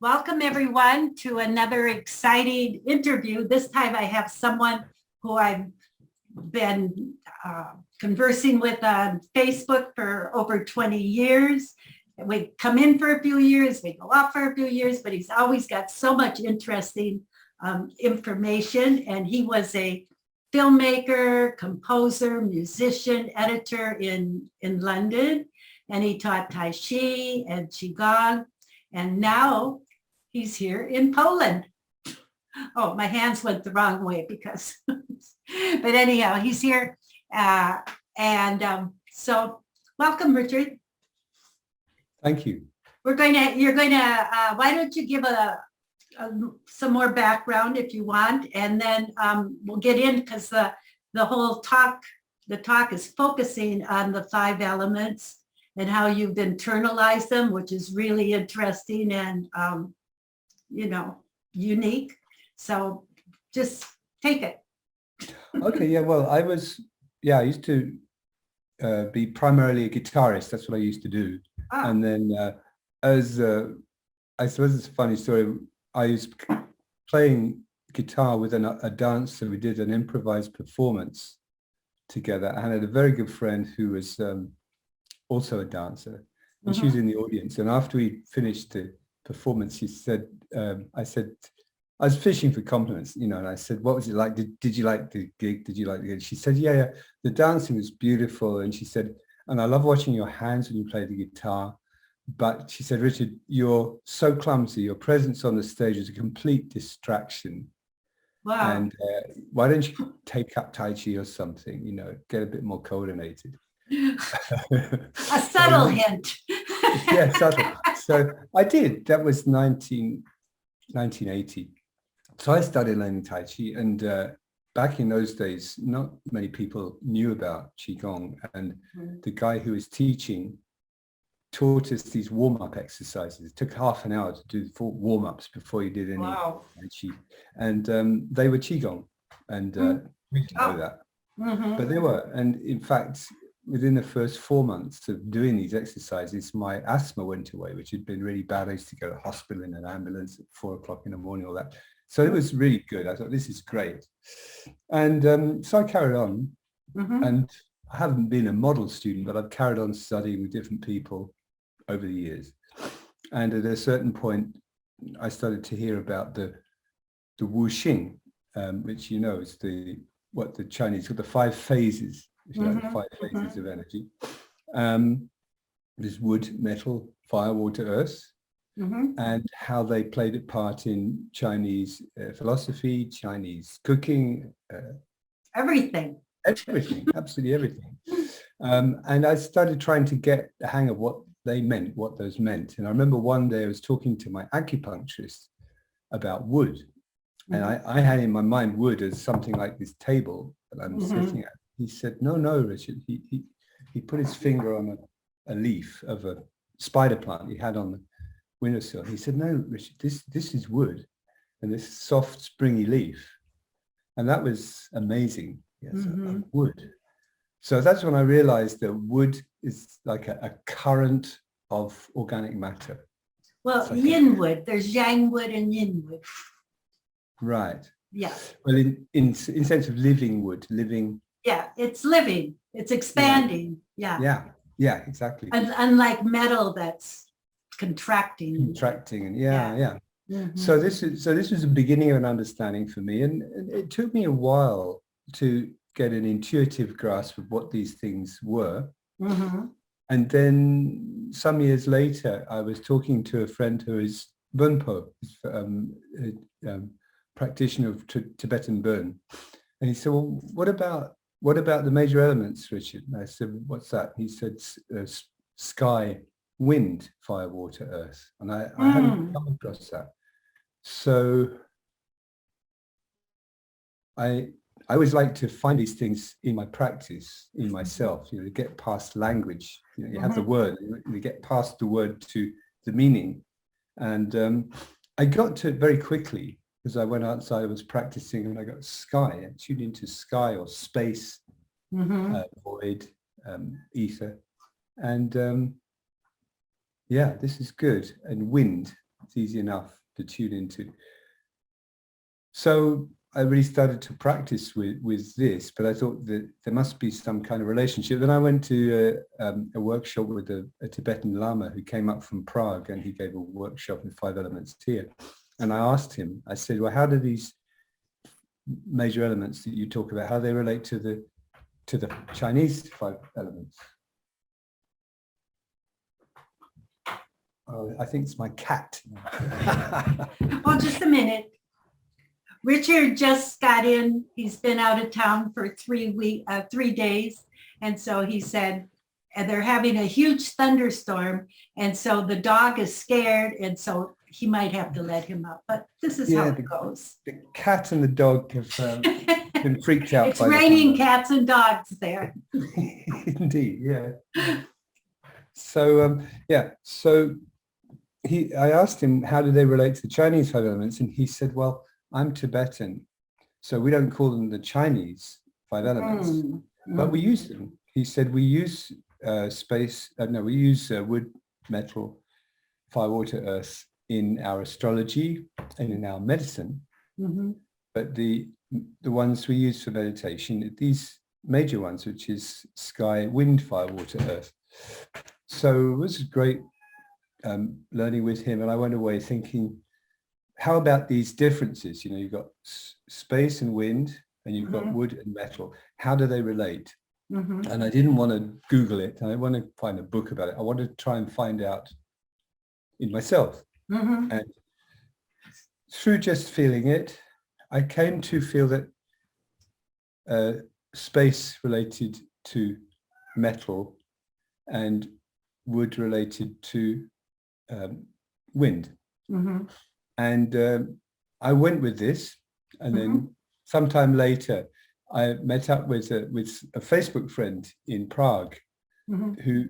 Welcome everyone to another exciting interview. This time I have someone who I've been conversing with on Facebook for over 20 years. We come in for a few years, we go off for a few years, but he's always got so much interesting information. And he was a filmmaker, composer, musician, editor in London. And he taught Tai Chi and Qigong. And now he's here in Poland. Oh, my hands went the wrong way because, but anyhow, he's here. So welcome, Richard. Thank you. Why don't you give some more background if you want, and then we'll get in because the talk is focusing on the 5 elements and how you've internalized them, which is really interesting and, unique. So just take it. Okay, yeah, well, I used to be primarily a guitarist. That's what I used to do. And then I suppose it's a funny story. I was playing guitar with a dancer. We did an improvised performance together. I had a very good friend who was also a dancer, and she was in the audience. And after we finished the performance, she said, I was fishing for compliments, and I said, what was it like? Did you like the gig? Did you like the gig? She said, yeah, the dancing was beautiful. And she said, and I love watching your hands when you play the guitar. But she said, Richard, you're so clumsy. Your presence on the stage is a complete distraction. Wow. And why don't you take up Tai Chi or something, get a bit more coordinated. A subtle hint. Yeah, subtle. So I did. That was 1980. So I started learning Tai Chi, and back in those days, not many people knew about Qigong. And the guy who was teaching taught us these warm-up exercises. It took half an hour to do the full warm-ups before you did any Tai Chi. And they were Qigong. And we didn't know that. But they were. And in fact, within the first 4 months of doing these exercises, my asthma went away, which had been really bad. I used to go to the hospital in an ambulance at 4 o'clock in the morning, all that. So it was really good. I thought, this is great. And so I carried on. And I haven't been a model student, but I've carried on studying with different people over the years. And at a certain point, I started to hear about the wuxing, which is what the Chinese call the 5 phases. If you like, the 5 phases of energy. There's wood, metal, fire, water, earth, and how they played a part in Chinese philosophy, Chinese cooking. Everything, absolutely everything. And I started trying to get the hang of what those meant. And I remember one day I was talking to my acupuncturist about wood. And I had in my mind wood as something like this table that I'm sitting at. He said, no, Richard. He put his finger on a leaf of a spider plant he had on the windowsill. He said, no, Richard, this is wood, and this soft, springy leaf. And that was amazing. Yes, wood. So that's when I realized that wood is like a current of organic matter. Well, like yin wood. There's yang wood and yin wood. Right. Yeah. Well, in sense of living wood, living. Yeah, it's living. It's expanding. Yeah. Yeah, exactly. And unlike metal that's contracting. And So this was the beginning of an understanding for me, and it took me a while to get an intuitive grasp of what these things were. And then some years later, I was talking to a friend who is Bunpo, practitioner of Tibetan Burn, and he said, "Well, what about the major elements, Richard?" And I said, "What's that?" He said, "Sky, wind, fire, water, earth." And I hadn't come across that. So I always like to find these things in my practice, in myself, to get past language. You have the word, you get past the word to the meaning. And I got to it very quickly because I went outside, I was practicing, and I got sky, I tuned into sky or space, void, ether. And yeah, this is good. And wind. It's easy enough to tune into. So I really started to practice with this, but I thought that there must be some kind of relationship. Then I went to a workshop with a Tibetan Lama who came up from Prague, and he gave a workshop in 5 elements here. And I asked him, I said, well, how do these major elements that you talk about, how they relate to the Chinese 5 elements? Oh, I think it's my cat. Well, just a minute. Richard just got in. He's been out of town for 3 days. And so he said, and they're having a huge thunderstorm. And so the dog is scared. And so he might have to let him out. But this is how it goes. The cat and the dog have been freaked out. It's raining cats and dogs there. Indeed, yeah. So, so I asked him, how do they relate to the Chinese 5 elements? And he said, well, I'm Tibetan, so we don't call them the Chinese 5 elements, but we use them. He said we use we use wood, metal, fire, water, earth in our astrology and in our medicine, but the ones we use for meditation, these major ones, which is sky, wind, fire, water, earth. So it was great learning with him, and I went away thinking, how about these differences? You know, you've got space and wind, and you've got wood and metal. How do they relate? And I didn't want to Google it. I didn't want to find a book about it. I wanted to try and find out in myself. And through just feeling it, I came to feel that space related to metal and wood related to wind. And I went with this, and then sometime later, I met up with a Facebook friend in Prague, who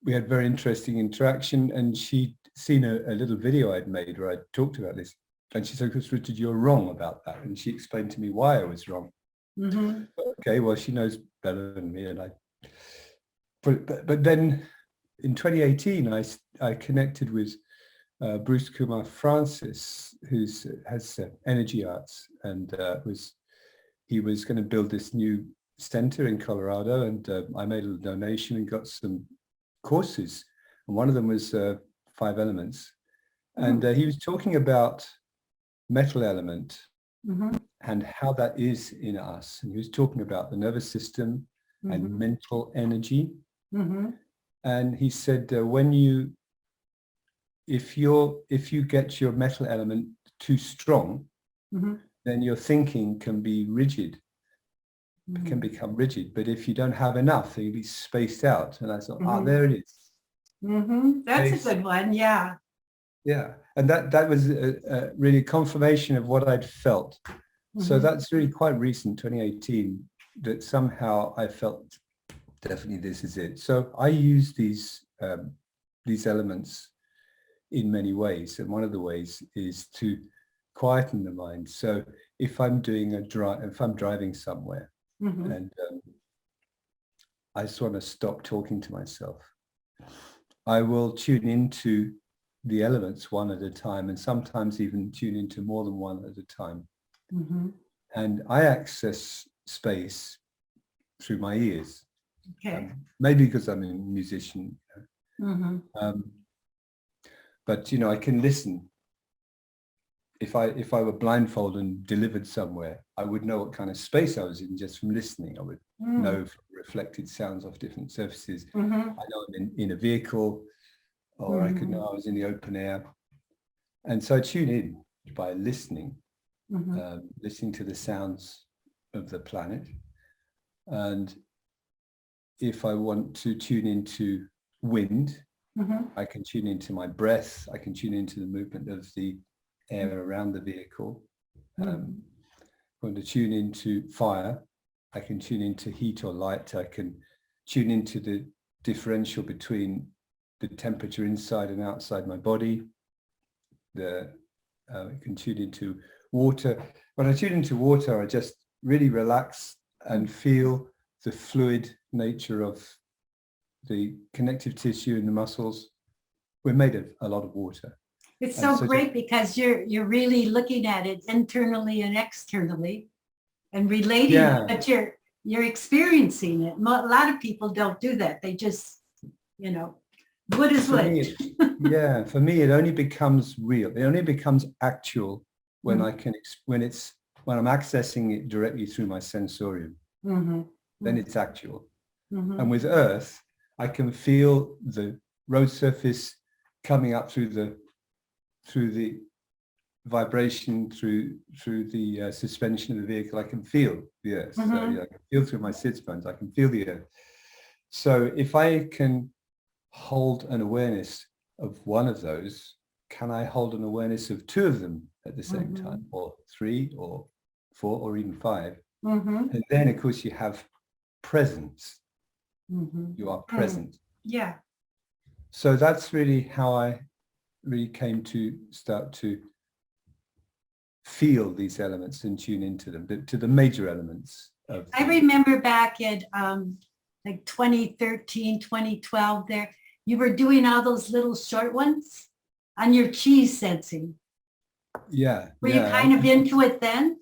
we had very interesting interaction, and she'd seen a little video I'd made where I talked about this, and she said, "Richard, you're wrong about that," and she explained to me why I was wrong. Okay, well, she knows better than me, and but then in 2018, I connected with Bruce Kumar Francis, who has energy arts, and he was going to build this new center in Colorado, and I made a donation and got some courses, and one of them was 5 elements, and he was talking about metal element and how that is in us, and he was talking about the nervous system and mental energy, and he said if you get your metal element too strong, then your thinking can be rigid, can become rigid. But if you don't have enough, then you'll be spaced out. And I thought, there it is. That's a good one, yeah. Yeah, and that was really a confirmation of what I'd felt. So that's really quite recent, 2018, that somehow I felt definitely this is it. So I use these elements in many ways, and one of the ways is to quieten the mind. So if I'm doing if I'm driving somewhere, and I just want to stop talking to myself, I will tune into the elements one at a time, and sometimes even tune into more than one at a time. And I access space through my ears. Maybe because I'm a musician. But I can listen. If I were blindfolded and delivered somewhere, I would know what kind of space I was in just from listening. I would know from reflected sounds off different surfaces. I know I'm in a vehicle, or I could know I was in the open air. And so I tune in by listening, listening to the sounds of the planet. And if I want to tune into wind, I can tune into my breath. I can tune into the movement of the air around the vehicle. If I want to tune into fire, I can tune into heat or light. I can tune into the differential between the temperature inside and outside my body. I can tune into water. When I tune into water, I just really relax and feel the fluid nature of the connective tissue in the muscles. We're made of a lot of water. It's And so great because you're really looking at it internally and externally and relating Yeah. it, but you're experiencing it. A lot of people don't do that. They just, you know, wood is For wood. me, yeah, for me, it only becomes real. It only becomes actual when I can, when I'm accessing it directly through my sensorium, then it's actual. And with earth, I can feel the road surface coming up through the vibration, through the suspension of the vehicle. I can feel the earth. So I can feel through my sits bones. I can feel the earth. So if I can hold an awareness of one of those, can I hold an awareness of two of them at the same time, or three, or four, or even five? And then, of course, you have presence. You are present. Yeah. So that's really how I really came to start to feel these elements and tune into them, to the major elements of I remember back at like 2013, 2012 there, you were doing all those little short ones on your chi sensing. Yeah. Were you kind of into it then?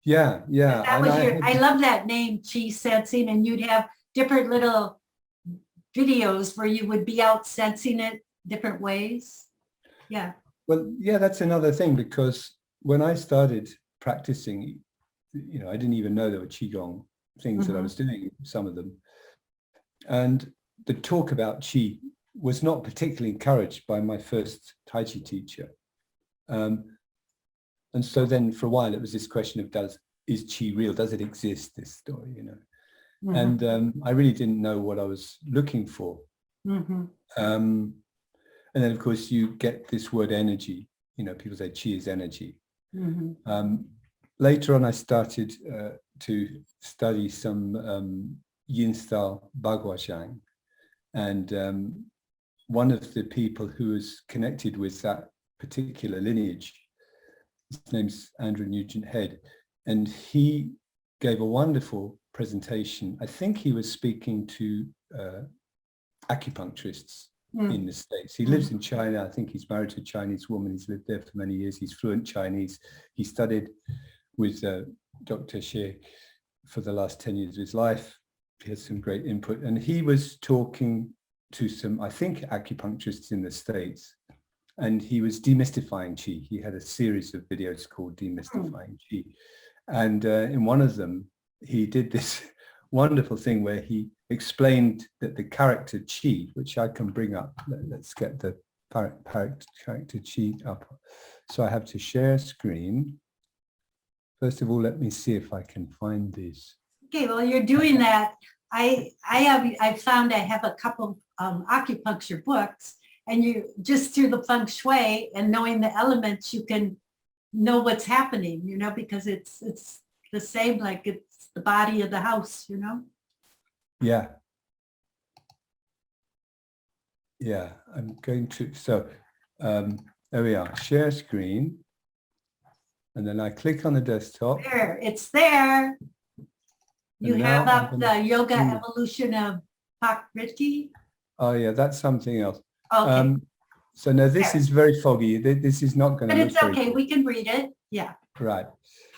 Yeah. That was I love that name, chi sensing, and you'd have different little videos where you would be out sensing it different ways. Yeah. Well, yeah, that's another thing, because when I started practicing, you know, I didn't even know there were qigong things that I was doing, some of them. And the talk about qi was not particularly encouraged by my first Tai Chi teacher. And so then for a while it was this question of, is qi real? Does it exist, this story, you know? And I really didn't know what I was looking for. And then, of course, you get this word energy. You know, people say qi is energy. Later on, I started to study some yin-style Baguazhang. And one of the people who was connected with that particular lineage, his name's Andrew Nugent Head, and he gave a wonderful presentation. I think he was speaking to acupuncturists in the States. He lives in China. I think he's married to a Chinese woman. He's lived there for many years. He's fluent Chinese. He studied with Dr. Xie for the last 10 years of his life. He has some great input. And he was talking to some, I think, acupuncturists in the States. And he was demystifying qi. He had a series of videos called Demystifying Qi. And in one of them, he did this wonderful thing where he explained that the character qi, which I can bring up. Let's get the character qi up. So I have to share screen. First of all, let me see if I can find these. Okay, well, you're doing that. I found I have a couple acupuncture books, and you just through the feng shui and knowing the elements, you can know what's happening, you know, because it's the same, like it's the body of the house, you know? Yeah. Yeah, I'm going to, so there we are, share screen. And then I click on the desktop. There, it's there. You have up the yoga evolution of Pakriti. Oh yeah, that's something else. Okay. So no, this is very foggy. This is not going to But look it's okay, good. we can read it. Yeah. Right.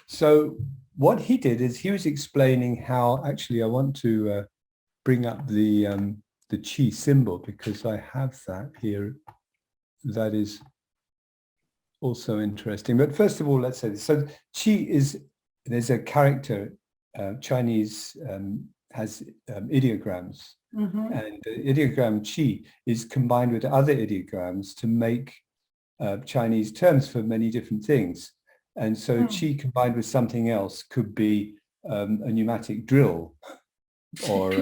So what he did is he was explaining how, actually I want to bring up the qi symbol, because I have that here. That is also interesting. But first of all, let's say this. So qi is, there's a character, Chinese has ideograms. And the ideogram qi is combined with other ideograms to make Chinese terms for many different things. And so qi combined with something else could be a pneumatic drill, or,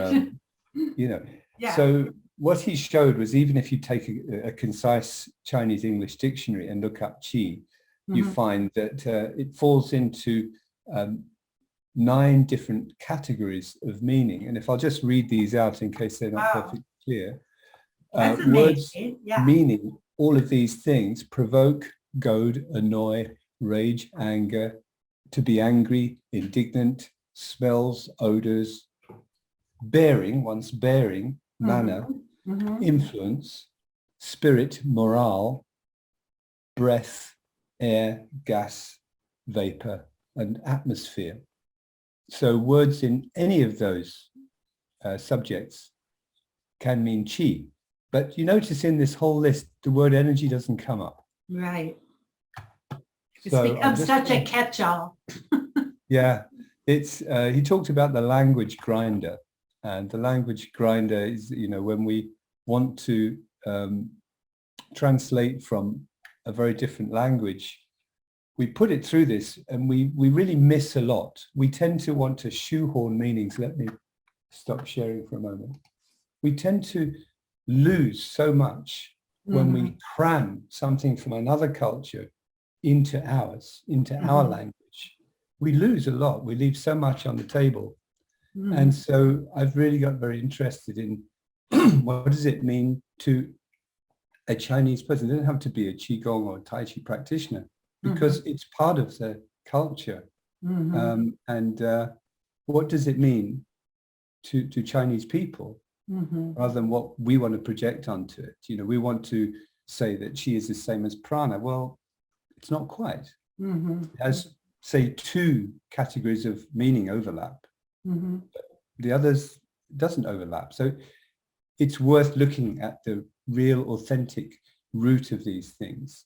you know. Yeah. So what he showed was, even if you take a concise Chinese English dictionary and look up qi, you find that it falls into 9 different categories of meaning. And if I'll just read these out in case they're not perfectly clear. Words meaning all of these things: provoke, goad, annoy, rage, anger, to be angry, indignant, smells, odors, bearing, one's bearing, manner, influence, spirit, morale, breath, air, gas, vapor, and atmosphere. So words in any of those subjects can mean chi. But you notice in this whole list, the word energy doesn't come up. Right. It's So become such a catch-all. Yeah, it's he talked about the language grinder, and the language grinder is, you know, when we want to translate from a very different language, we put it through this, and we really miss a lot. We tend to want to shoehorn meanings. Let me stop sharing for a moment. We tend to lose so much when we cram something from another culture into ours, into our language. We lose a lot. We leave so much on the table. And so I've really got very interested in what does it mean to a Chinese person? It doesn't have to be a qigong or Tai Chi practitioner, because it's part of their culture. And what does it mean to Chinese people, rather than what we want to project onto it? You know, we want to say that qi is the same as prana. Well, it's not quite. It has, say, 2 categories of meaning overlap. But the others doesn't overlap. So it's worth looking at the real authentic root of these things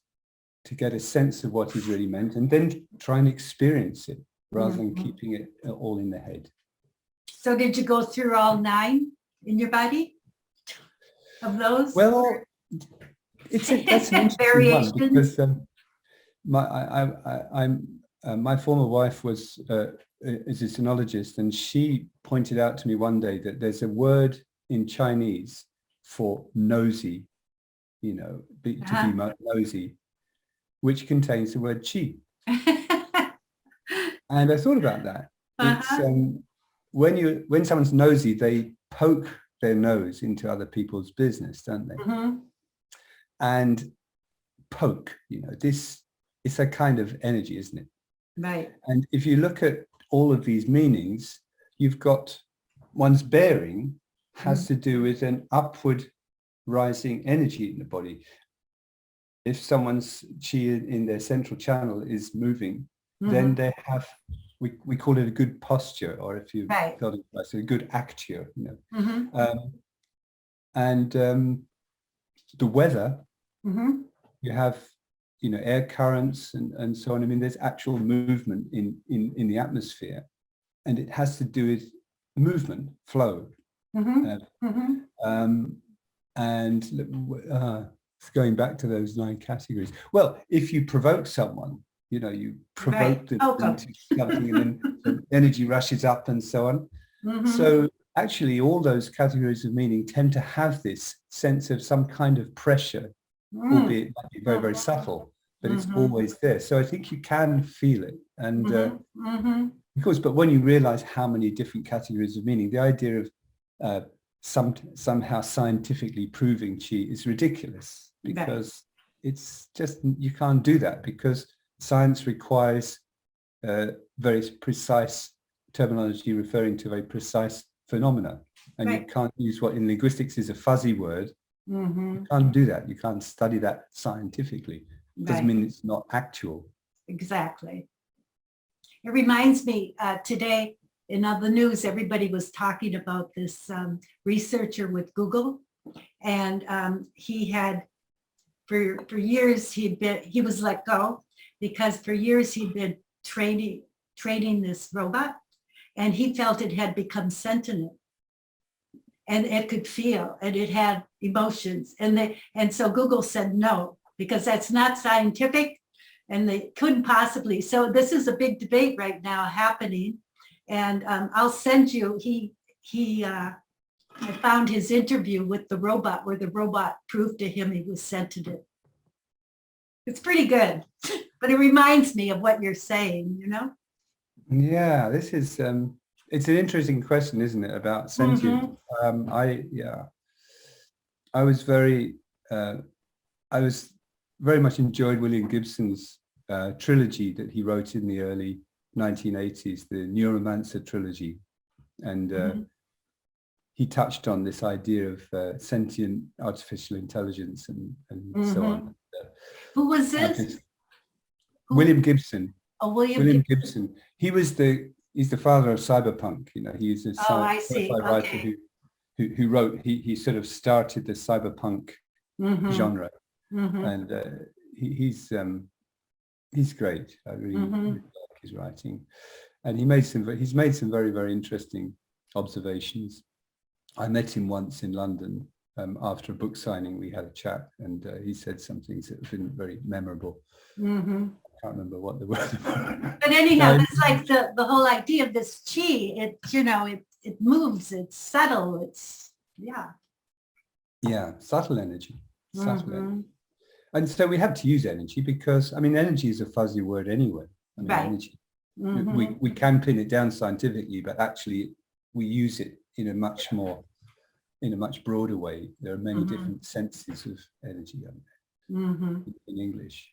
to get a sense of what is really meant, and then try and experience it rather than keeping it all in the head. So did you go through all 9 in your body of those? Well, that's an interesting one, because my former wife is a sinologist, and she pointed out to me one day that there's a word in Chinese for nosy, you know, to be nosy, which contains the word qi. And I thought about that. It's when someone's nosy, they poke their nose into other people's business, don't they? And poke, you know, this is a kind of energy, isn't it? Right. And if you look at all of these meanings, you've got one's bearing has to do with an upward rising energy in the body. If someone's qi in their central channel is moving, then they have, we call it a good posture, or if you Feldenkrais, a good acture, you know. And the weather, you have, you know, air currents and so on. I mean, there's actual movement in the atmosphere, and it has to do with movement, flow. And going back to those 9 categories. Well, if you provoke someone, you know, you provoke them into something, and then the energy rushes up and so on. So actually, all those categories of meaning tend to have this sense of some kind of pressure, albeit it might be very, very subtle, but it's always there. So I think you can feel it. And of course, but when you realize how many different categories of meaning, the idea of somehow scientifically proving qi is ridiculous, because it's just, you can't do that, because science requires very precise terminology referring to very precise phenomena, and you can't use what in linguistics is a fuzzy word. You can't do that. You can't study that scientifically. It doesn't mean it's not actual. Exactly. It reminds me today in the news, everybody was talking about this researcher with Google, and he had for years he was let go because for years he'd been training this robot, and he felt it had become sentient, and it could feel, and it had emotions, and so Google said no, because that's not scientific, and they couldn't possibly. So this is a big debate right now happening, and I'll send you. I found his interview with the robot, where the robot proved to him he was sentient. It's pretty good, but it reminds me of what you're saying, you know? Yeah, this is, it's an interesting question, isn't it, about sentience? I was very much enjoyed William Gibson's trilogy that he wrote in the early 1980s, the Neuromancer trilogy. And he touched on this idea of sentient artificial intelligence and so on. Who was this? Who? William Gibson. Oh, William Gibson. He's the father of cyberpunk. You know, he's a I see. writer who wrote. He sort of started the cyberpunk genre, and he's great. I really like his writing, and he's made some very, very interesting observations. I met him once in London after a book signing. We had a chat, and he said some things that have been very memorable. I can't remember what the word were. But anyhow, it's like the whole idea of this chi. It it moves. It's subtle. It's subtle energy. Subtle energy. And so we have to use energy because, I mean, energy is a fuzzy word anyway. I mean, right. Energy. We can pin it down scientifically, but actually we use it in a much broader way. There are many different senses of energy in English.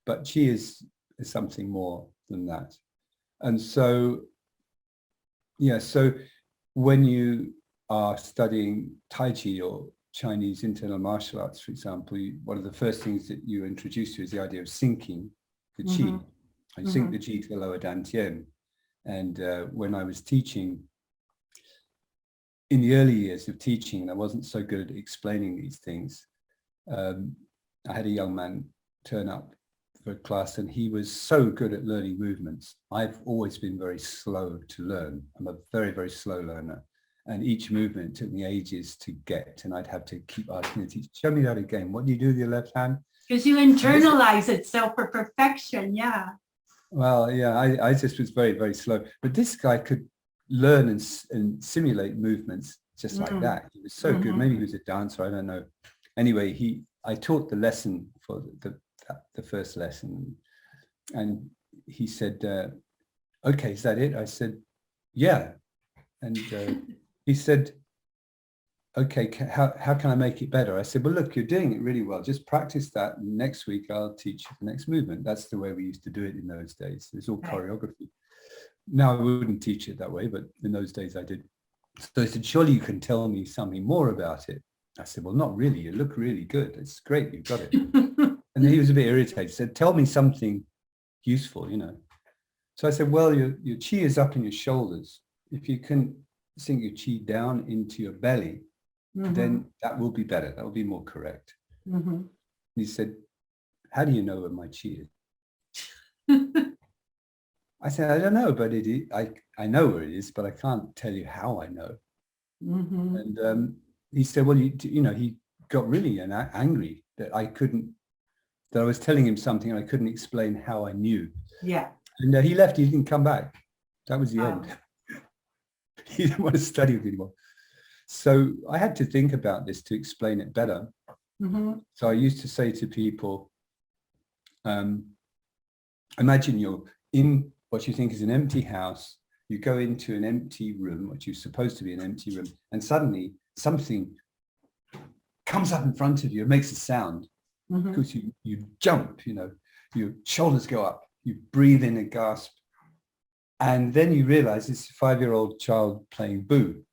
But chi is something more than that. And so, so when you are studying Tai Chi or Chinese internal martial arts, for example, one of the first things that you introduce to is the idea of sinking the qi. I sink the qi to the lower dantian. And when I was teaching, in the early years of teaching, and I wasn't so good at explaining these things, I had a young man turn up for a class, and he was so good at learning movements. I've always been very slow to learn. I'm a very, very slow learner. And each movement took me ages to get, and I'd have to keep asking the teacher, show me that again. What do you do with your left hand? Because you internalize it so for perfection, yeah. Well, yeah, I just was very, very slow. But this guy could learn and simulate movements just like that. He was so good. Maybe he was a dancer, I don't know. Anyway, I taught the lesson for the first lesson, and he said, okay, is that it? I said, yeah. And he said, okay, how can I make it better? I said, well, look, you're doing it really well. Just practice that. And next week, I'll teach you the next movement. That's the way we used to do it in those days. It's all choreography. Now I wouldn't teach it that way, but in those days I did. So he said, surely you can tell me something more about it. I said, well, not really. You look really good. It's great. You've got it. And then he was a bit irritated. He said, tell me something useful, So I said, well, your chi is up in your shoulders. If you can sink your chi down into your belly, then that will be better. That will be more correct. He said, how do you know where my chi is? I said, I don't know, but I know where it is, but I can't tell you how I know. And he said, well, he got really angry that that I was telling him something and I couldn't explain how I knew. Yeah. And he left. He didn't come back. That was the end. He didn't want to study with me anymore. So I had to think about this to explain it better. So I used to say to people, imagine you're in what you think is an empty house. You go into an empty room, what you're supposed to be an empty room, and suddenly something comes up in front of you. It makes a sound. Because you jump, your shoulders go up, you breathe in and gasp. And then you realize it's a 5-year-old child playing boo.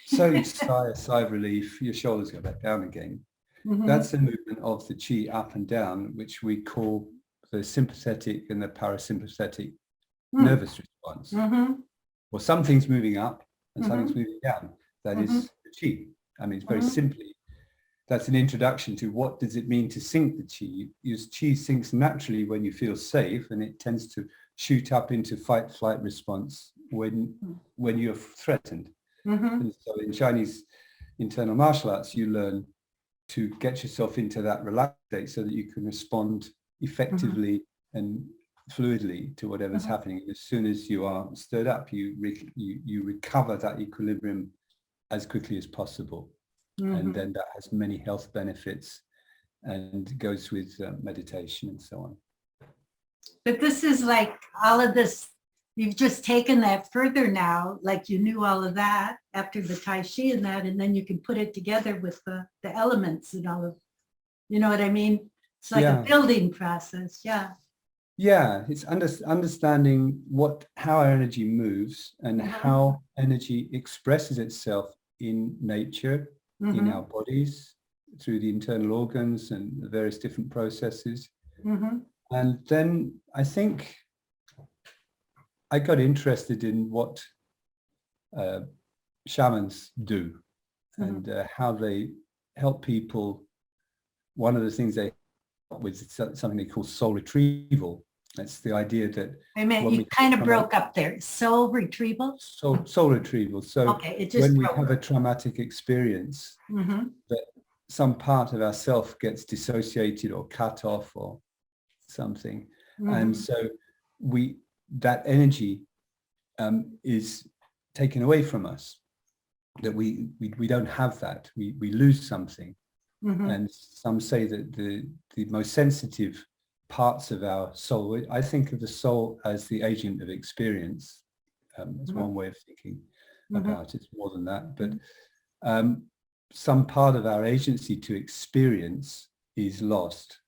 So you sigh a sigh of relief, your shoulders go back down again. That's the movement of the chi up and down, which we call the sympathetic and the parasympathetic nervous response. Well, something's moving up and something's moving down. That is the chi. I mean, it's very simply, that's an introduction to what does it mean to sink the chi. Your chi sinks naturally when you feel safe, and it tends to shoot up into fight-flight response when you're threatened. And so in Chinese internal martial arts, you learn to get yourself into that relaxed state so that you can respond effectively and fluidly to whatever's happening. As soon as you are stirred up, you recover that equilibrium as quickly as possible. And then that has many health benefits and goes with meditation and so on. But this is like all of this, you've just taken that further now, like you knew all of that after the Tai Chi and that, and then you can put it together with the elements and all of, you know what I mean? It's like a building process, Yeah, it's understanding how energy moves and how energy expresses itself in nature, in our bodies, through the internal organs and the various different processes. Mm-hmm. And then I think I got interested in what shamans do and how they help people. One of the things they help with is something they call soul retrieval. That's the idea that You kind of broke up there. Soul retrieval? Soul retrieval. So okay, it just when we have a traumatic experience, that some part of ourself gets dissociated or cut off or something. And so that energy is taken away from us, that we don't have that, we lose something. And some say that the most sensitive parts of our soul, I think of the soul as the agent of experience. That's one way of thinking about it. It's more than that, but some part of our agency to experience is lost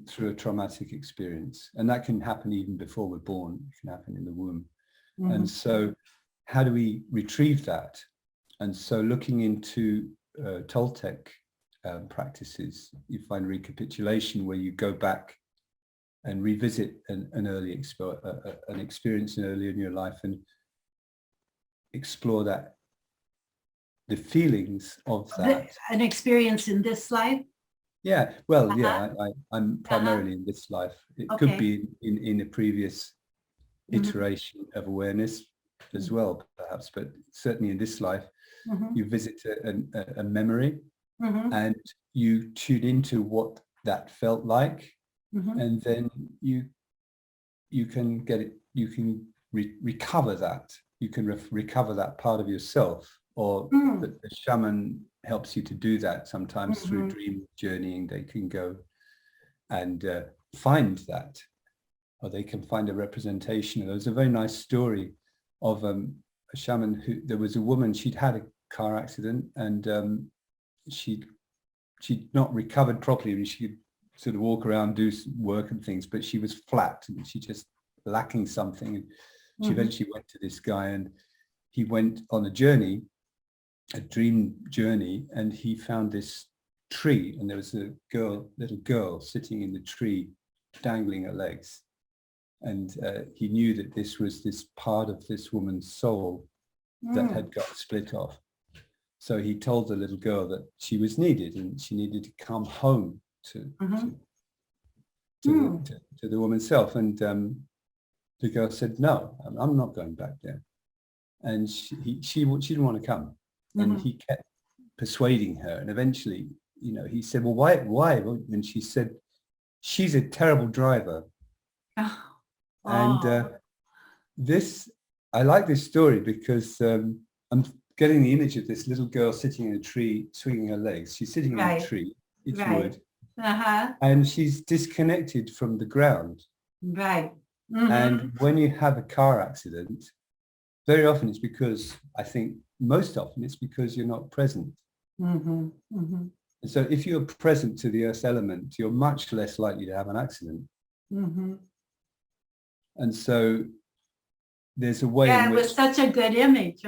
through a traumatic experience, and that can happen even before we're born. It can happen in the womb. And so how do we retrieve that? And so looking into Toltec practices, you find recapitulation where you go back and revisit an early an experience earlier in your life and explore that, the feelings of that. An experience in this life? Yeah, well, yeah, I'm primarily in this life. It could be in a previous iteration of awareness as well, perhaps, but certainly in this life, you visit a memory and you tune into what that felt like, and then you can get it, you can recover that, you can recover that part of yourself, or the shaman helps you to do that sometimes through dream journeying. They can go and find that, or they can find a representation. There was a very nice story of a shaman who, there was a woman, she'd had a car accident, and she'd not recovered properly, and she could sort of walk around, do work and things, but she was flat and she just lacking something. And she eventually went to this guy, and he went on a journey, a dream journey, and he found this tree, and there was a little girl sitting in the tree, dangling her legs. And he knew that this was this part of this woman's soul that had got split off. So he told the little girl that she was needed, and she needed to come home to the woman's self. And the girl said, "No, I'm not going back there." And she didn't want to come. And he kept persuading her. And eventually, he said, "Well, why?" And she said, "She's a terrible driver." And I like this story because I'm getting the image of this little girl sitting in a tree, swinging her legs. She's sitting in a tree, it's wood, and she's disconnected from the ground. And when you have a car accident, very often it's because, I think most often it's because you're not present. And so if you're present to the earth's element, you're much less likely to have an accident. And so there's a way in which... it was such a good image.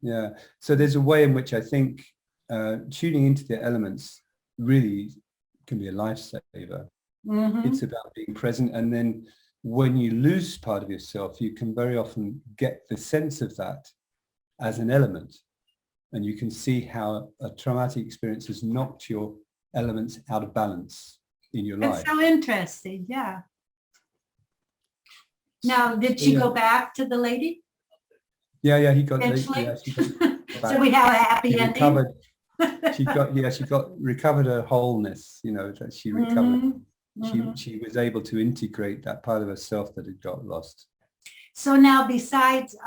Yeah. So there's a way in which I think tuning into the elements really can be a lifesaver. It's about being present. And then when you lose part of yourself, you can very often get the sense of that as an element. And you can see how a traumatic experience has knocked your elements out of balance in your life. It's so interesting. Yeah. Now, did she go back to the lady? Yeah, he got. So we have a happy ending. She recovered her wholeness. That she recovered. She was able to integrate that part of herself that had got lost. So now, besides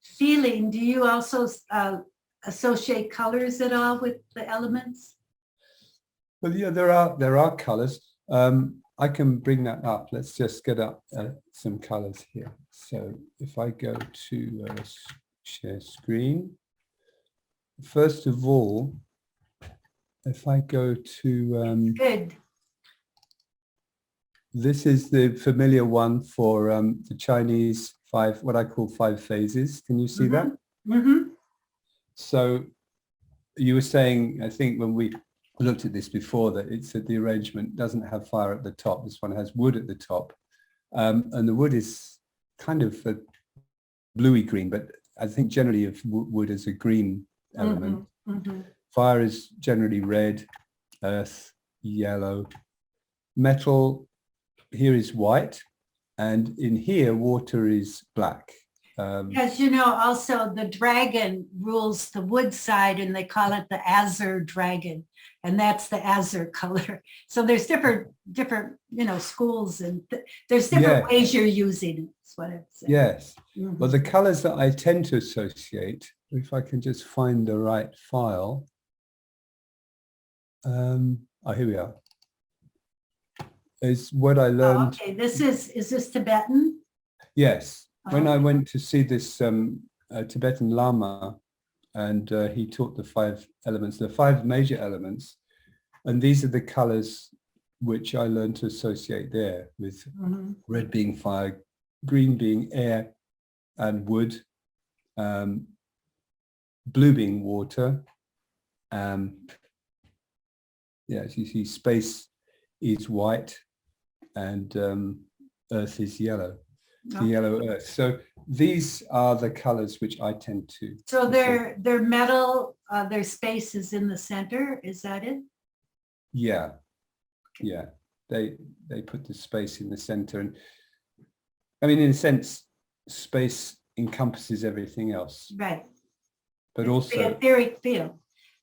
feeling, do you also associate colors at all with the elements? Well, yeah, there are colors. I can bring that up. Let's just get up some colors here. So if I go to share screen, first of all, if I go to good. This is the familiar one for the Chinese what I call 5 phases. Can you see that? So you were saying, I think when we looked at this before, that it said the arrangement doesn't have fire at the top. This one has wood at the top. And the wood is kind of a bluey green, but I think generally of wood as a green element. Fire is generally red, earth, yellow. Metal here is white, and in here water is black. As you know, also the dragon rules the wood side, and they call it the azure dragon, and that's the azure color. So there's different schools, and there's different ways you're using it. That's what I'm saying. Yes. Well, the colors that I tend to associate, if I can just find the right file. Oh, here we are. Is what I learned. Okay, is this Tibetan? Yes. When I went to see this Tibetan Lama, and he taught the 5 elements, the 5 major elements, and these are the colors which I learned to associate there, with red being fire, green being air and wood, blue being water. As you see, space is white, and earth is yellow. The yellow earth. So these are the colors which I tend to. So they're metal, their space is in the center, is that it? Yeah. Yeah. They put the space in the center. And I mean, in a sense, space encompasses everything else. Right. But it's also the etheric field.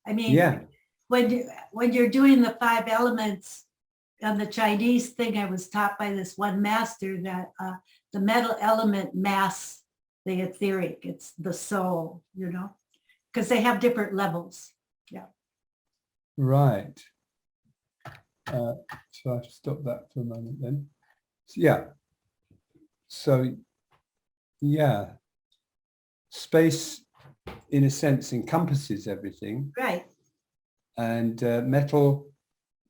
I mean, when you're doing the 5 elements on the Chinese thing, I was taught by this one master that the metal element masks the etheric. It's the soul, because they have different levels. Yeah. Right. So I have to stop that for a moment then. So space, in a sense, encompasses everything. Right. And metal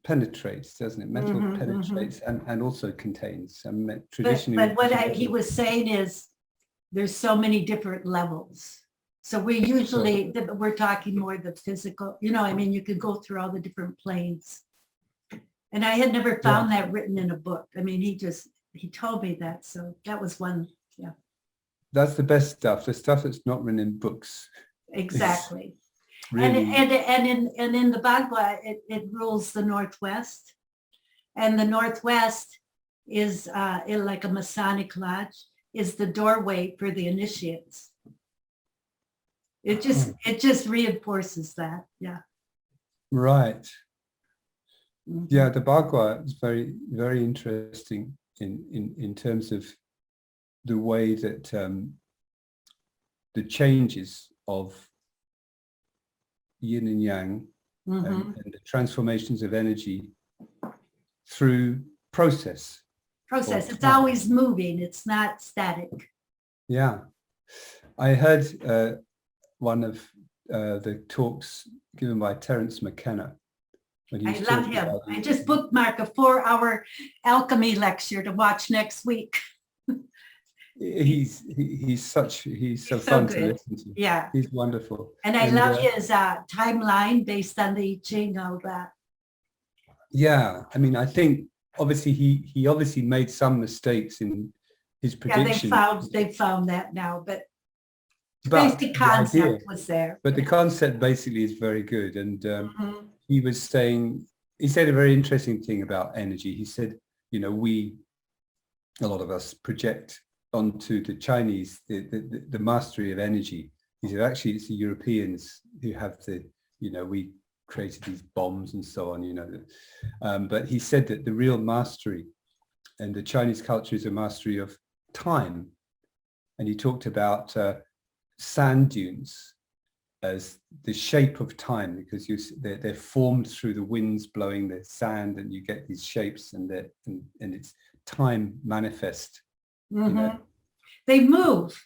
penetrates, doesn't it? Metal penetrates and also contains. Traditionally, but what he was saying is there's so many different levels. So we're talking more the physical, I mean, you could go through all the different planes. And I had never found that written in a book. I mean, he told me that. So that was one, That's the best stuff, the stuff that's not written in books. Exactly. Really. And in the Bhagavad, it rules the Northwest. And the Northwest is like a Masonic lodge, is the doorway for the initiates. It just reinforces that. Yeah. Right. Yeah, the Bhagavad is very, very interesting in terms of the way that the changes of yin and yang and the transformations of energy through process. It's always moving. It's not static. Yeah. I heard one of the talks given by Terence McKenna. I love him. I just bookmarked a 4-hour alchemy lecture to watch next week. He's so fun good to listen to. Yeah. He's wonderful. And I love his timeline based on the I Ching, all that. Yeah. I mean, I think obviously he obviously made some mistakes in his prediction. Yeah, they found that now, but basic concept was there. But the concept basically is very good. And he said a very interesting thing about energy. He said, a lot of us project onto the Chinese the mastery of energy. He said actually it's the Europeans who have we created these bombs and so on, but he said that the real mastery and the Chinese culture is a mastery of time. And he talked about sand dunes as the shape of time, because they're formed through the winds blowing the sand, and you get these shapes, and it's time manifest. They move. They move.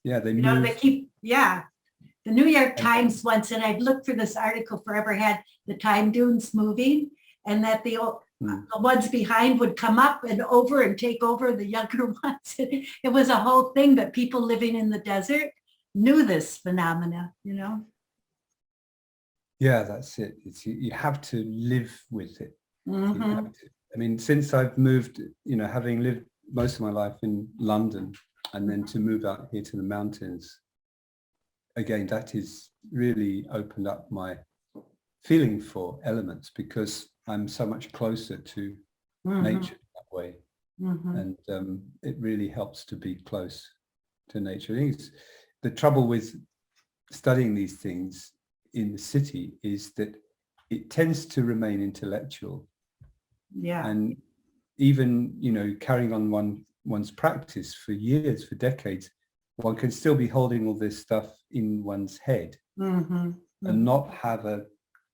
They keep. The New York Times once, and I've looked for this article forever, had the time dunes moving, and that the ones behind would come up and over and take over the younger ones. It was a whole thing, but people living in the desert knew this phenomena, Yeah, that's it. It's you have to live with it. You Mhm. have to. I mean, since I've moved, having lived most of my life in London and then to move out here to the mountains, again, that has really opened up my feeling for elements because I'm so much closer to Mhm. nature that way. Mhm. And it really helps to be close to nature. I think the trouble with studying these things in the city is that it tends to remain intellectual. Yeah. And even, carrying on one's practice for years, for decades, one can still be holding all this stuff in one's head Mhm. and not have a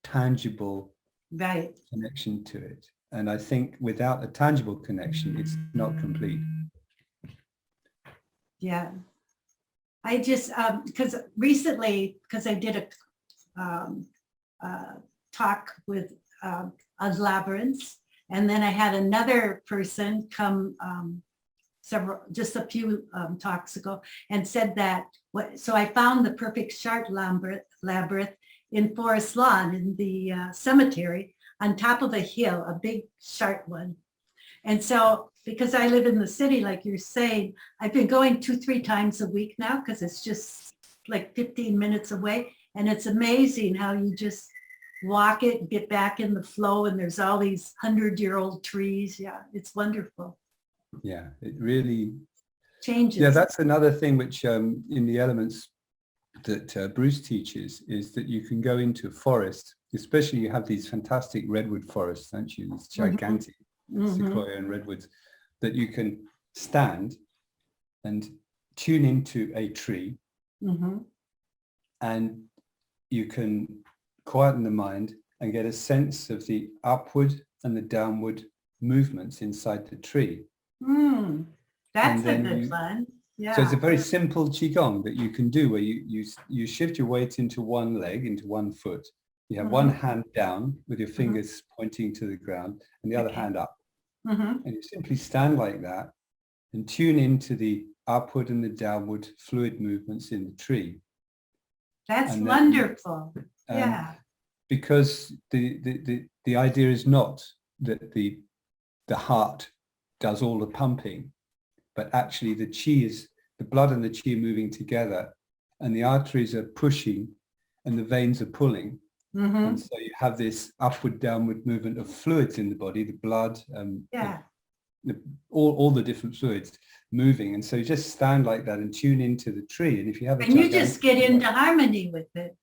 tangible Right. connection to it. And I think without a tangible connection, it's not complete. Yeah. I just, because recently, because I did a talk with a labyrinth, and then I had another person come just a few talks ago and said that, so I found the perfect chart labyrinth in Forest Lawn in the cemetery on top of a hill, a big chart one. And so, because I live in the city, like you're saying, I've been going 2-3 times a week now because it's just like 15 minutes away. And it's amazing how you just walk it, get back in the flow, and there's all these 100-year-old trees. Yeah, it's wonderful. Yeah, it really Changes. Yeah, that's another thing which in the elements that Bruce teaches is that you can go into a forest, especially you have these fantastic redwood forests, don't you? These gigantic sequoia and redwoods that you can stand and tune into a tree and you can quieten the mind and get a sense of the upward and the downward movements inside the tree. That's a good one. Yeah. So it's a very simple qigong that you can do where you shift your weight into one leg, into one foot. You have one hand down with your fingers pointing to the ground and the other hand up. And you simply stand like that and tune into the upward and the downward fluid movements in the tree. That's wonderful. Yeah. Because the idea is not that the heart does all the pumping, but actually the blood and the chi are moving together and the arteries are pushing and the veins are pulling. And so you have this upward downward movement of fluids in the body, the blood, all the different fluids moving. And so you just stand like that and tune into the tree. And if you have and you just get into harmony with it.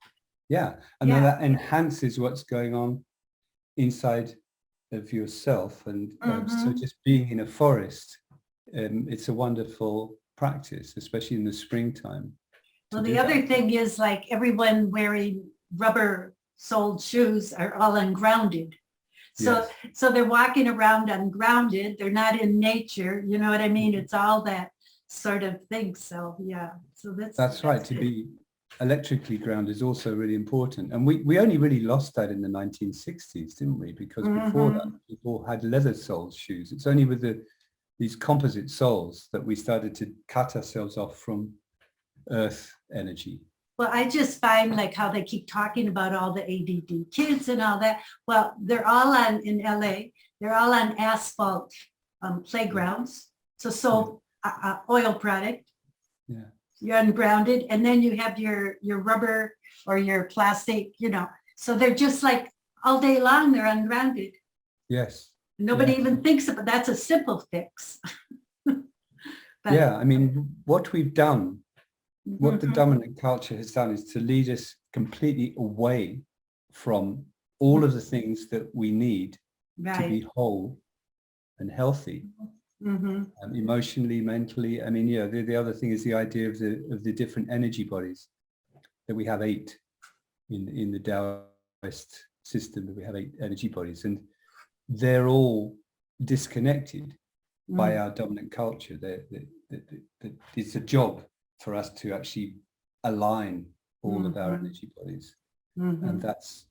Yeah. And then that enhances what's going on inside of yourself. And so just being in a forest, it's a wonderful practice, especially in the springtime. Well, the other thing is, like, everyone wearing rubber-soled shoes are all ungrounded. So, so they're walking around ungrounded. They're not in nature. You know what I mean? It's all that sort of thing. So, yeah. So that's right. good. To be electrically grounded is also really important. And we only really lost that in the 1960s, didn't we? Because before that, people had leather-soled shoes. It's only with these composite soles that we started to cut ourselves off from earth energy. Well, I just find, like, how they keep talking about all the ADD kids and all that. Well, they're all in LA, they're all on asphalt playgrounds. So oil product. Yeah. You're ungrounded, and then you have your rubber or your plastic, so they're just like all day long, they're ungrounded. Yes. Nobody even thinks about that's a simple fix. Yeah, I mean, what we've done, what the dominant culture has done is to lead us completely away from all of the things that we need to be whole and healthy, emotionally, mentally. I mean, the other thing is the idea of the different energy bodies, that we have 8 in the Taoist system, that we have 8 energy bodies, and they're all disconnected by our dominant culture. It's a job for us to actually align all of our energy bodies. And that's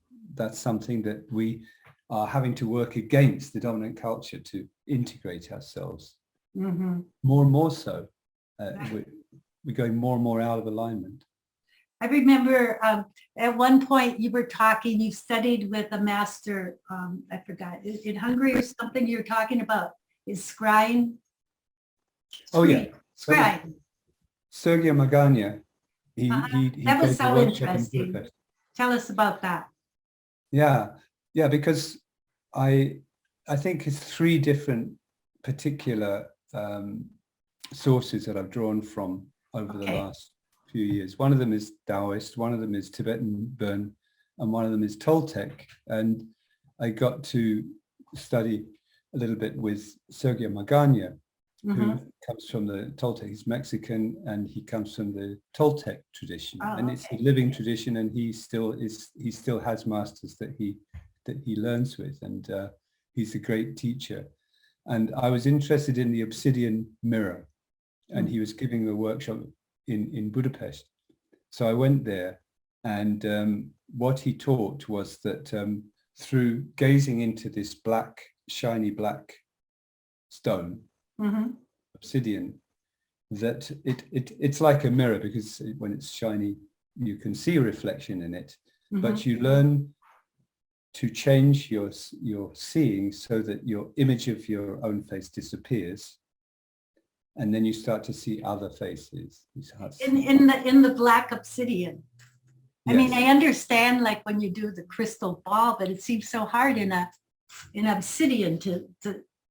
something that we are having to work against the dominant culture to integrate ourselves. More and more so. We're going more and more out of alignment. I remember at one point you were talking, you studied with a master, I forgot, in Hungary or something, you were talking about is scrying. Oh yeah. Scrying. Sergio Magana, he That was gave a so workshop in interesting. Budapest. Tell us about that. Yeah, because I think it's three different particular sources that I've drawn from over the last few years. One of them is Taoist, one of them is Tibetan Burn, and one of them is Toltec. And I got to study a little bit with Sergio Magana, who comes from the Toltec. He's Mexican and he comes from the Toltec tradition, and it's a living tradition. And he still has masters that he learns with, and he's a great teacher. And I was interested in the obsidian mirror, and he was giving a workshop in Budapest. So I went there, and what he taught was that through gazing into this black, shiny black stone, obsidian, that it's like a mirror, because when it's shiny, you can see a reflection in it, but you learn to change your seeing so that your image of your own face disappears, and then you start to see other faces. In the black obsidian. Yes. I mean, I understand like when you do the crystal ball, but it seems so hard in obsidian to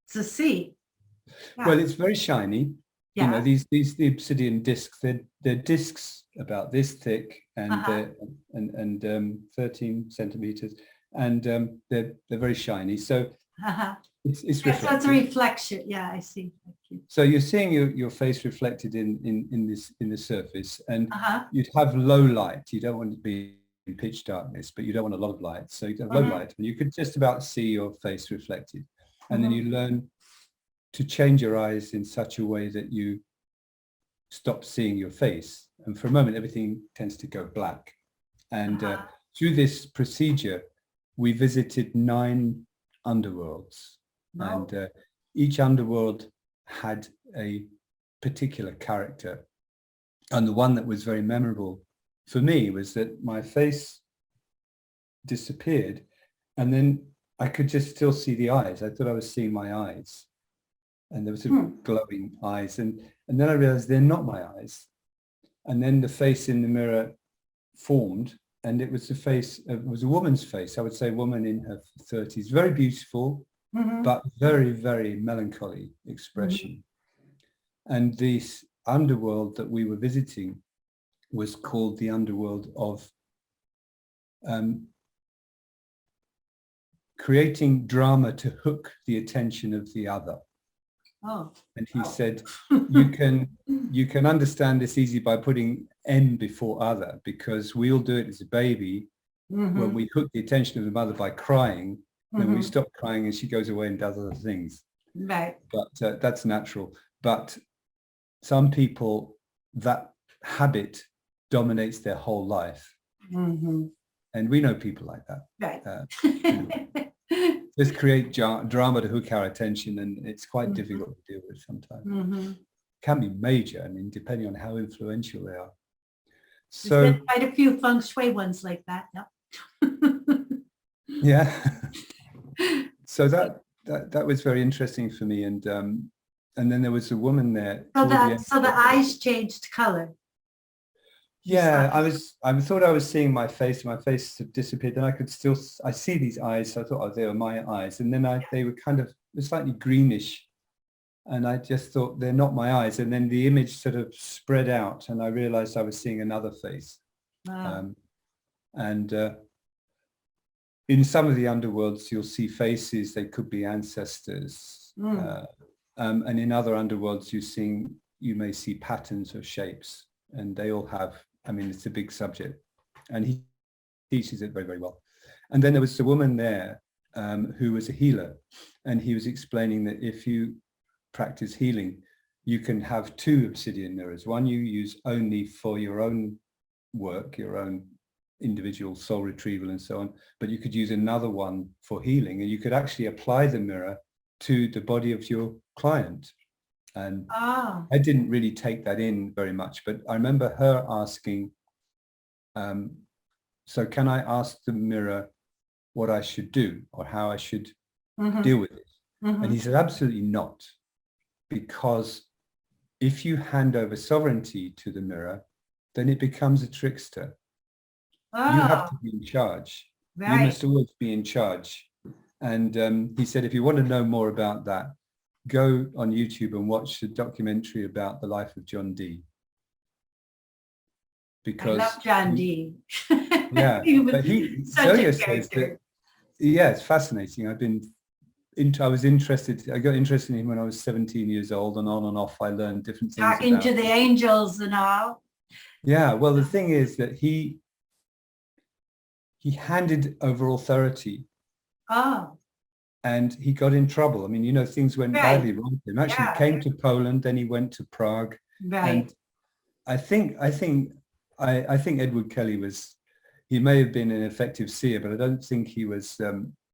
see. Yeah. Well, it's very shiny. Yeah. You know, the obsidian discs, they're discs about this thick and 13 centimeters, and they're very shiny. So it's reflective. So it's a reflection. Yeah, I see. So you're seeing your face reflected in the surface, and you'd have low light. You don't want to be in pitch darkness, but you don't want a lot of light. So you have low light, and you could just about see your face reflected. And then you learn to change your eyes in such a way that you stop seeing your face. And for a moment, everything tends to go black. And through this procedure, we visited 9 underworlds. Wow. And each underworld had a particular character. And the one that was very memorable for me was that my face disappeared, and then I could just still see the eyes. I thought I was seeing my eyes, and there was sort of glowing eyes. And then I realized they're not my eyes. And then the face in the mirror formed, and it was it was a woman's face. I would say a woman in her 30s, very beautiful, but very, very melancholy expression. And this underworld that we were visiting was called the underworld of creating drama to hook the attention of the other. Oh. And he said, you can understand this easy by putting N before other, because we all do it as a baby when we hook the attention of the mother by crying. Then we stop crying and she goes away and does other things. Right. But that's natural. But some people, that habit dominates their whole life. And we know people like that. Right. Just create drama to hook our attention, and it's quite difficult to deal with sometimes. Can be major, I mean, depending on how influential they are. So there's been quite a few feng shui ones like that. Yeah. So that was very interesting for me, and then there was a woman there. So the eyes changed color. Yeah, I thought I was seeing my face. My face had disappeared. Then I see these eyes. So I thought, oh, they were my eyes. And then they were kind of slightly greenish. And I just thought, they're not my eyes. And then the image sort of spread out, and I realized I was seeing another face. Wow. In some of the underworlds, you'll see faces. They could be ancestors. And in other underworlds, you may see patterns or shapes. And they all have, I mean, it's a big subject, and he teaches it very, very well. And then there was a woman there who was a healer, and he was explaining that if you practice healing, you can have 2 obsidian mirrors. One you use only for your own work, your own individual soul retrieval and so on, but you could use another one for healing, and you could actually apply the mirror to the body of your client. And I didn't really take that in very much, but I remember her asking So can I ask the mirror what I should do or how I should deal with it? And he said, absolutely not. Because if you hand over sovereignty to the mirror, then it becomes a trickster. You have to be in charge. Right. You must always be in charge. And he said, if you want to know more about that, go on YouTube and watch a documentary about the life of John Dee. Because I love John Dee. Yeah, but Sogyo says that, yeah, it's fascinating. I was interested, I got interested in him when I was 17 years old, and on and off I learned different things. Talking to the angels and all. Yeah, well, the thing is that he handed over authority. Oh. And he got in trouble. I mean, you know, things went badly wrong with him. Actually, he came to Poland, then he went to Prague. Right. And I think Edward Kelly he may have been an effective seer, but I don't think he was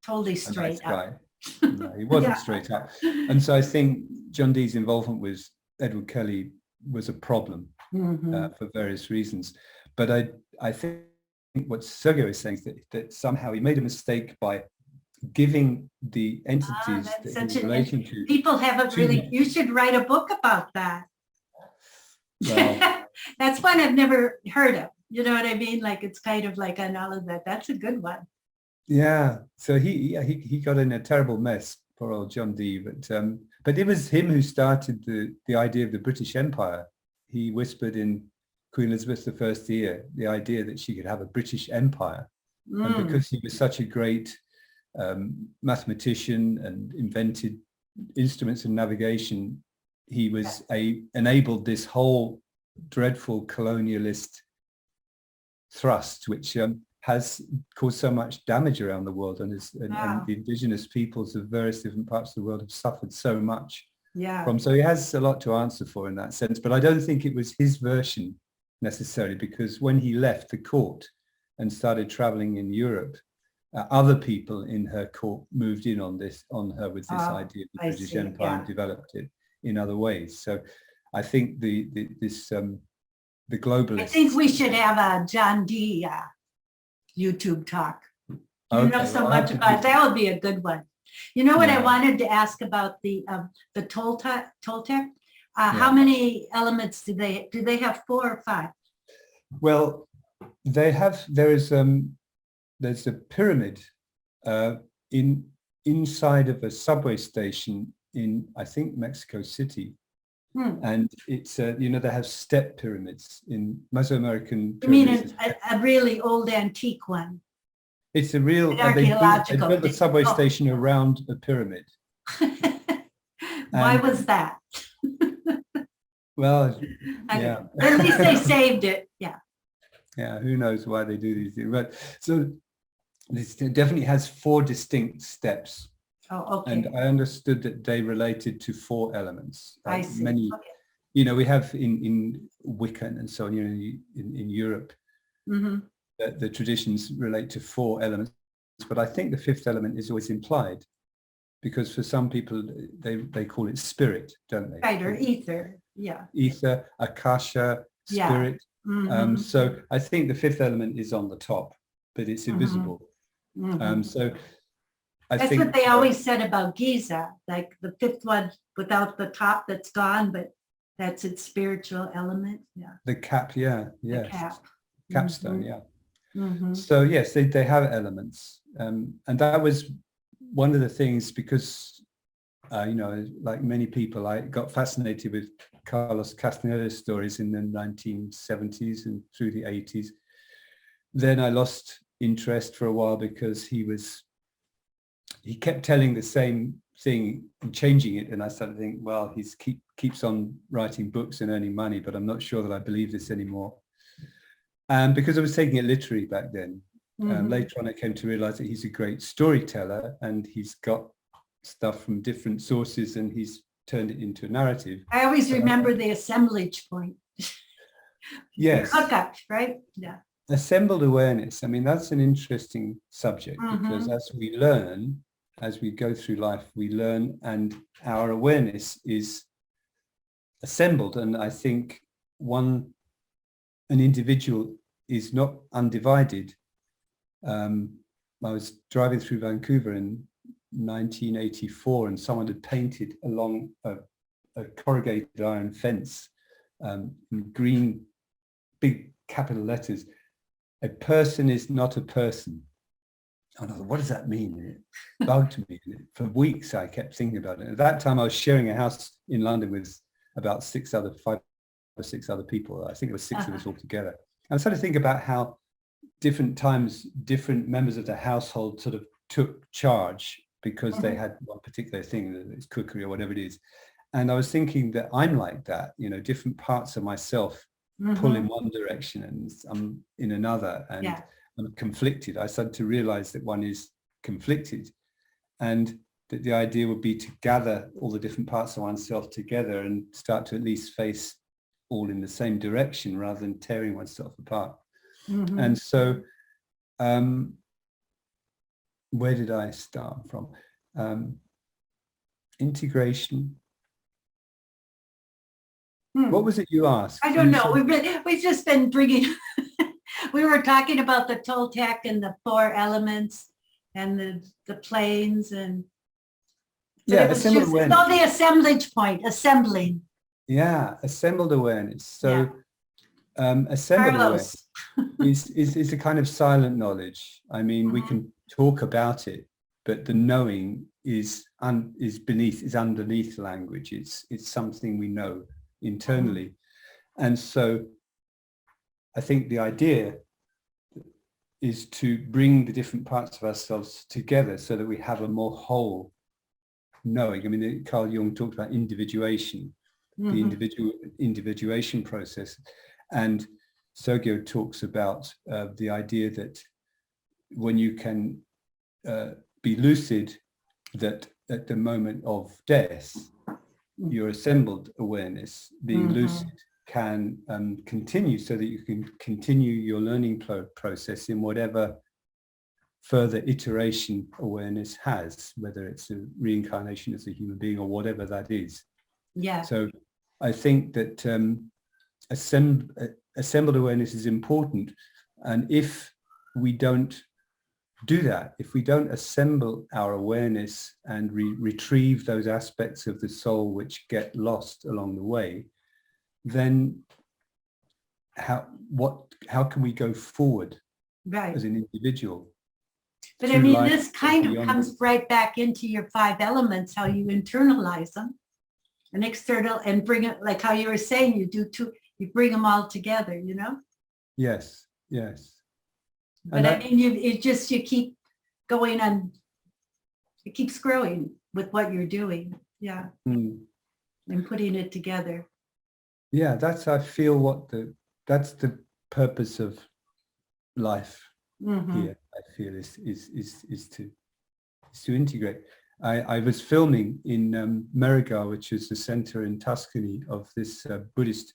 totally straight up. No, he wasn't straight up. And so I think John Dee's involvement with Edward Kelly was a problem for various reasons. But I think what Sogyo is saying is that somehow he made a mistake by giving the entities that he's relating to. People haven't really, you should write a book about that. Well, that's one I've never heard of. You know what I mean? Like, it's kind of like on all of that. That's a good one. Yeah. So he got in a terrible mess, poor old John Dee. But it was him who started the idea of the British Empire. He whispered in Queen Elizabeth I's ear the idea that she could have a British Empire. And because he was such a great mathematician and invented instruments of navigation, he was enabled this whole dreadful colonialist thrust, which has caused so much damage around the world, and the indigenous peoples of various different parts of the world have suffered so much from. So he has a lot to answer for in that sense, but I don't think it was his version necessarily, because when he left the court and started traveling in Europe, other people in her court moved in on her with this idea of the British Empire and developed it in other ways. So I think the globalists. I think we should have a John Dee YouTube talk. You know so much about that. Would be a good one. You know what I wanted to ask about the Toltec? How many elements do they have? 4 or 5? Well, there's a pyramid inside of a subway station in, I think, Mexico City. And it's, they have step pyramids in Mesoamerican pyramids. You mean a really old antique one? It's a real, they built the subway station around a pyramid. Why was that? Well, yeah. At least they saved it, Yeah, who knows why they do these things. But so this definitely has 4 distinct steps. Oh, okay. And I understood that they related to 4 elements. I see. Many, we have in Wiccan and so on, in Europe, the traditions relate to 4 elements. But I think the 5th element is always implied, because for some people, they call it spirit, don't they? Right, or ether, Ether, akasha, spirit. So I think the 5th element is on the top, but it's invisible. So that's what they always said about Giza, like the 5th one without the top that's gone, but that's its spiritual element. The cap, the cap. Capstone, So yes, they have elements, and that was one of the things, because like many people, I got fascinated with Carlos Castaneda's stories in the 1970s and through the 80s. Then I lost interest for a while, because he kept telling the same thing and changing it, and I started to think, well, he keeps on writing books and earning money, but I'm not sure that I believe this anymore. Because I was taking it literally back then. Later on, I came to realize that he's a great storyteller, and he's got stuff from different sources, and he's turned it into a narrative. I always remember the assemblage point. Yes. Hookup, right? Yeah. Assembled awareness. I mean, that's an interesting subject, because as we learn, as we go through life, we learn, and our awareness is assembled. And I think an individual is not undivided. I was driving through Vancouver in 1984, and someone had painted along a corrugated iron fence in green, big capital letters, "A person is not a person." And I thought, what does that mean? And it bugged me. And for weeks, I kept thinking about it. At that time, I was sharing a house in London with about 5 or 6 other people. I think it was 6 of us all together. And I started to think about how different times, different members of the household sort of took charge because they had one particular thing, it's cookery or whatever it is. And I was thinking that I'm like that, you know, different parts of myself pull in one direction and I'm in another, and I'm conflicted. I started to realize that one is conflicted, and that the idea would be to gather all the different parts of oneself together and start to at least face all in the same direction rather than tearing oneself apart. And so where did I start from? Integration. What was it you asked? I don't know. We've just been bringing, we were talking about the Toltec and the 4 elements and the planes and assembled awareness. No, the assemblage point, assembling. Yeah, assembled awareness. So assembled awareness is a kind of silent knowledge. I mean, we can talk about it, but the knowing is underneath language. It's something we know internally. And so I think the idea is to bring the different parts of ourselves together so that we have a more whole knowing. I mean, Carl Jung talked about individuation, the individuation process. And Sergio talks about the idea that when you can be lucid, that at the moment of death, your assembled awareness, being lucid, can continue so that you can continue your learning process in whatever further iteration awareness has, whether it's a reincarnation as a human being or whatever that is. Yeah. So I think that assembled awareness is important. And if we don't do that, if we don't assemble our awareness and retrieve those aspects of the soul which get lost along the way, then how can we go forward as an individual? But I mean, this kind of comes right back into your 5 elements, how you internalize them and external, and bring it, like how you were saying, you bring them all together, you know? Yes, yes. But I mean, you keep going on, it keeps growing with what you're doing. Yeah. And putting it together. Yeah, I feel that's the purpose of life here. I feel is to integrate. I was filming in Merigar, which is the center in Tuscany of this Buddhist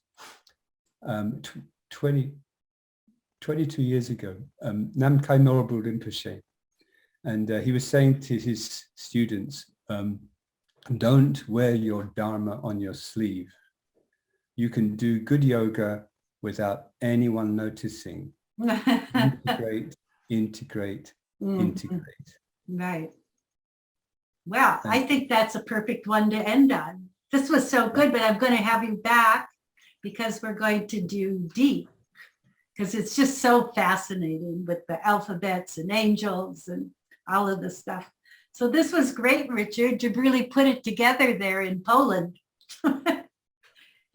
22 years ago, Namkhai Norbu Rinpoche. And he was saying to his students, don't wear your Dharma on your sleeve. You can do good yoga without anyone noticing. Integrate, integrate, integrate. Right. Well, I think that's a perfect one to end on. This was so good, but I'm going to have you back because we're going to do deep, because it's just so fascinating with the alphabets and angels and all of the stuff. So this was great, Richard. You really put it together there in Poland.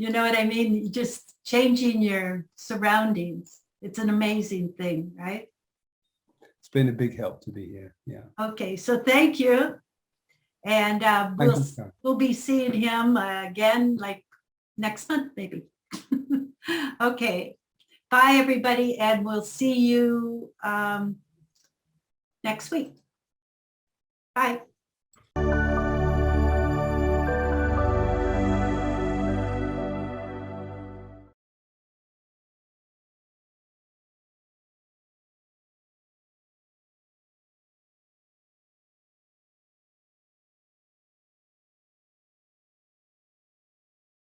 You know what I mean? Just changing your surroundings. It's an amazing thing, right? It's been a big help to be here. Yeah. Okay, so thank you. And we'll be seeing him again, like next month, maybe. Okay. Bye, everybody, and we'll see you next week. Bye.